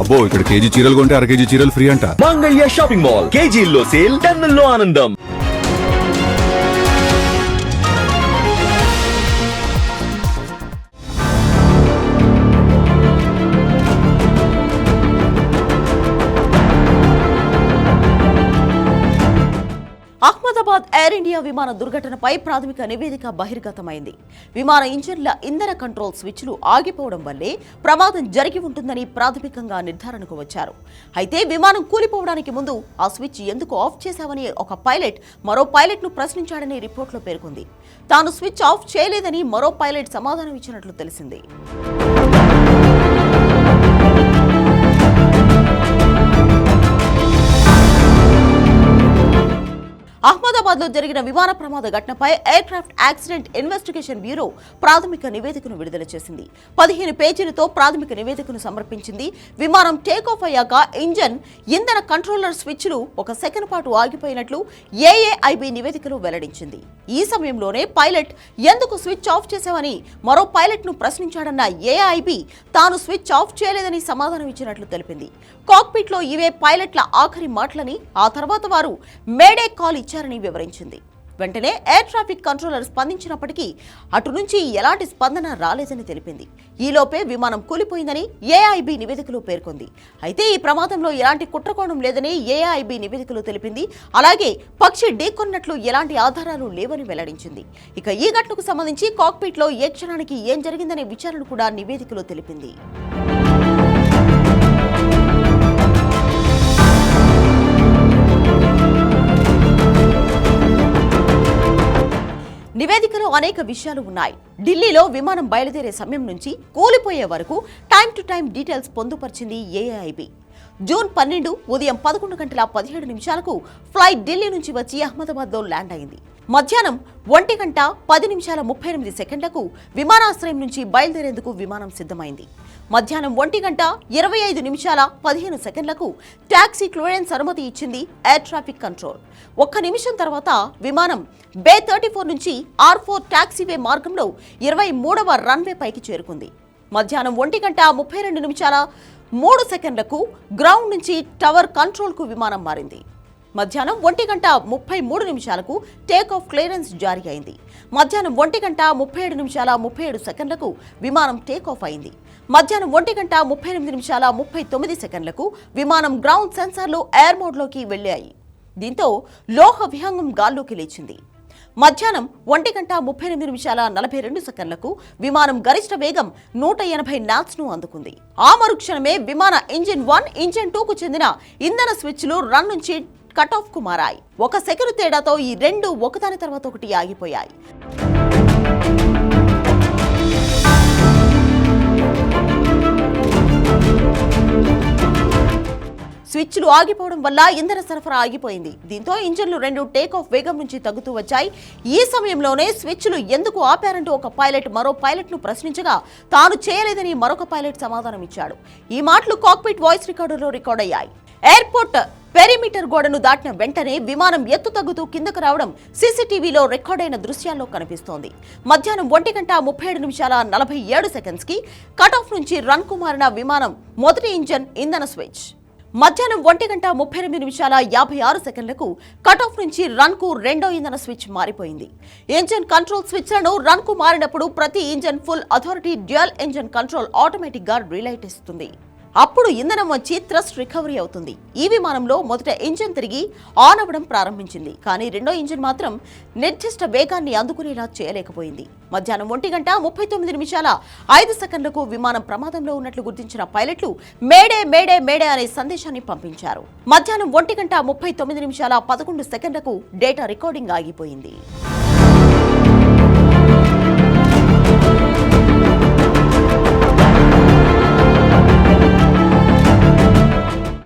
అబ్బో ఇక్కడ కేజీ చీరలు కొంటే అర కేజీ చీరలు ఫ్రీ అంట. మంగళ్య షాపింగ్ మాల్ కేజీల్లో సేల్, టన్నుల్లో ఆనందం. అహ్మదాబాద్ ఎయిర్ ఇండియా విమాన దుర్ఘటనపై ప్రాథమిక నివేదిక బహిర్గతమైంది. విమాన ఇంజిన్ల ఇంధన కంట్రోల్ స్విచ్లు ఆగిపోవడం వల్లే ప్రమాదం జరిగి ఉంటుందని ప్రాథమికంగా నిర్ధారణకు వచ్చారు. అయితే విమానం కూలిపోవడానికి ముందు ఆ స్విచ్ ఎందుకు ఆఫ్ చేశామని ఒక పైలట్ మరో పైలట్ను ప్రశ్నించాడని రిపోర్టులో పేర్కొంది. తాను స్విచ్ ఆఫ్ చేయలేదని మరో పైలట్ సమాధానం ఇచ్చినట్లు తెలిసింది. అహ్మదాబాద్ లో జరిగిన విమాన ప్రమాద ఘటనపై air craft accident investigation bureau ప్రాథమిక నివేదికను విడుదల చేసింది. 15 పేజీలతో ప్రాథమిక నివేదికను సమర్పించింది. విమానం టేకాఫ్ అయ్యాక ఇంజన్ ఇంధన కంట్రోలర్ స్విచ్లు ఒక సెకండ్ పాటు ఆగిపోయినట్లు ఏఏఐబి నివేదికలో వెల్లడించింది. ఈ సమయంలోనే పైలట్ ఎందుకు స్విచ్ ఆఫ్ చేశామని మరో పైలట్ ను ప్రశ్నించాడన్న ఏఐబి తాను స్విచ్ ఆఫ్ చేయలేదని సమాధానం ఇచ్చినట్లు తెలిపింది. కాక్పిట్ లో ఇవే పైలట్ల ఆఖరి మాటలని, ఆ తర్వాత వారు మేడే కాల్ ఇచ్చారని వివరించింది. వెంటనే ఎయిర్ ట్రాఫిక్ కంట్రోలర్ స్పందించినప్పటికీ అటు నుంచి ఎలాంటి స్పందన రాలేదని తెలిపింది. ఈలోపే విమానం కూలిపోయిందని ఏఐబి నివేదికలో పేర్కొంది. అయితే ఈ ప్రమాదంలో ఎలాంటి కుట్రకోణం లేదని ఏఐబి నివేదికలో తెలిపింది. అలాగే పక్షి ఢీకొన్నట్లు ఎలాంటి ఆధారాలు లేవని వెల్లడించింది. ఇక ఈ ఘటనకు సంబంధించి కాక్పిట్ లో ఏ క్షణానికి ఏం జరిగిందనే విచారణ కూడా నివేదికలో తెలిపింది. నివేదికలో అనేక విషయాలు ఉన్నాయి. ఢిల్లీలో విమానం బయలుదేరే సమయం నుంచి కూలిపోయే వరకు టైం టు టైం డీటెయిల్స్ పొందుపరిచింది ఏఐబి. జూన్ 12 ఉదయం 11:17 ఫ్లైట్ ఢిల్లీ నుంచి వచ్చి అహ్మదాబాద్లో ల్యాండ్ అయింది. మధ్యాహ్నం 1:10:38 విమానాశ్రయం నుంచి బయలుదేరేందుకు విమానం సిద్ధమైంది. మధ్యాహ్నం 1:25:15 టాక్సీ క్లియరెన్స్ అనుమతి ఇచ్చింది ఎయిర్ ట్రాఫిక్ కంట్రోల్. 1 నిమిషం తర్వాత విమానం బే 34 నుంచి R4 టాక్సీవే మార్గంలో 23వ రన్వే పైకి చేరుకుంది. మధ్యాహ్నం 1:32:03 గ్రౌండ్ నుంచి టవర్ కంట్రోల్కు విమానం మారింది. మధ్యాహ్నం 1:33 టేక్ ఆఫ్ క్లియరెన్స్ జారీ అయింది. మధ్యాహ్నం 1:37:37 విమానం టేక్ ఆఫ్ అయింది. మధ్యాహ్నం 1:38:39 విమానం గ్రౌండ్ సెన్సార్లు ఎయిర్ మోడ్లోకి వెళ్ళాయి. దీంతో లోహ విహంగం గాల్లోకి లేచింది. మధ్యాహ్నం 1:38:42 విమానం గరిష్ట వేగం 180 knots అందుకుంది. ఆ మరుక్షణమే విమాన ఇంజిన్ 1, ఇంజిన్ 2కు చెందిన ఇంధన స్విచ్లు రన్ నుంచి కట్ ఆఫ్ కు మారాయి. 1 సెకను తేడాతో ఈ రెండు ఒకదాని తర్వాత ఒకటి ఆగిపోయాయి. స్విచ్లు ఆగిపోవడం వల్ల ఇంధన సరఫరా ఆగిపోయింది. దీంతో ఇంజన్లు రెండు టేక్ ఆఫ్ వేగం నుంచి తగ్గుతూ వచ్చాయి. ఈ సమయంలోనే స్విచ్లు ఎందుకు ఆపారంటూ ఒక పైలట్ మరో పైలట్ ను ప్రశ్నించగా తాను చేయలేదని మరొక పైలట్ సమాధానం ఇచ్చాడు. ఈ మాటలు కాక్పిట్ వాయిస్ రికార్డర్లో రికార్డ్ అయ్యాయి. ఎయిర్పోర్ట్ పెరిమీటర్ గోడను దాటిన వెంటనే విమానం ఎత్తు తగ్గుతూ కిందకు రావడం సీసీటీవీలో రికార్డైన దృశ్యాల్లో కనిపిస్తోంది. మధ్యాహ్నం 1:37:47 కట్ ఆఫ్ నుంచి రన్ కు మారిన విమానం మొదటి ఇంజన్ ఇంధన స్విచ్. మధ్యాహ్నం 1:38:56 కట్ ఆఫ్ నుంచి రన్ కు రెండో ఇంధన స్విచ్ మారిపోయింది. ఇంజన్ కంట్రోల్ స్విచ్లను రన్ కు మారినప్పుడు ప్రతి engine full authority dual engine control automatic గా రిలైట్ ఇస్తుంది. అప్పుడు ఇంధనం వచ్చి థ్రస్ట్ రికవరీ అవుతుంది. ఈ విమానంలో మొదట ఇంజిన్ తిరిగి ఆన్ అవ్వడం ప్రారంభించింది. కానీ రెండో ఇంజిన్ మాత్రం నిర్దిష్ట వేగాన్ని అందుకునేలా చేయలేకపోయింది. మధ్యాహ్నం 1:39:05 విమానం ప్రమాదంలో ఉన్నట్లు గుర్తించిన పైలట్లు మేడే మేడే మేడే అనే సందేశాన్ని పంపించారు. మధ్యాహ్నం 1:39:11 డేటా రికార్డింగ్ ఆగిపోయింది.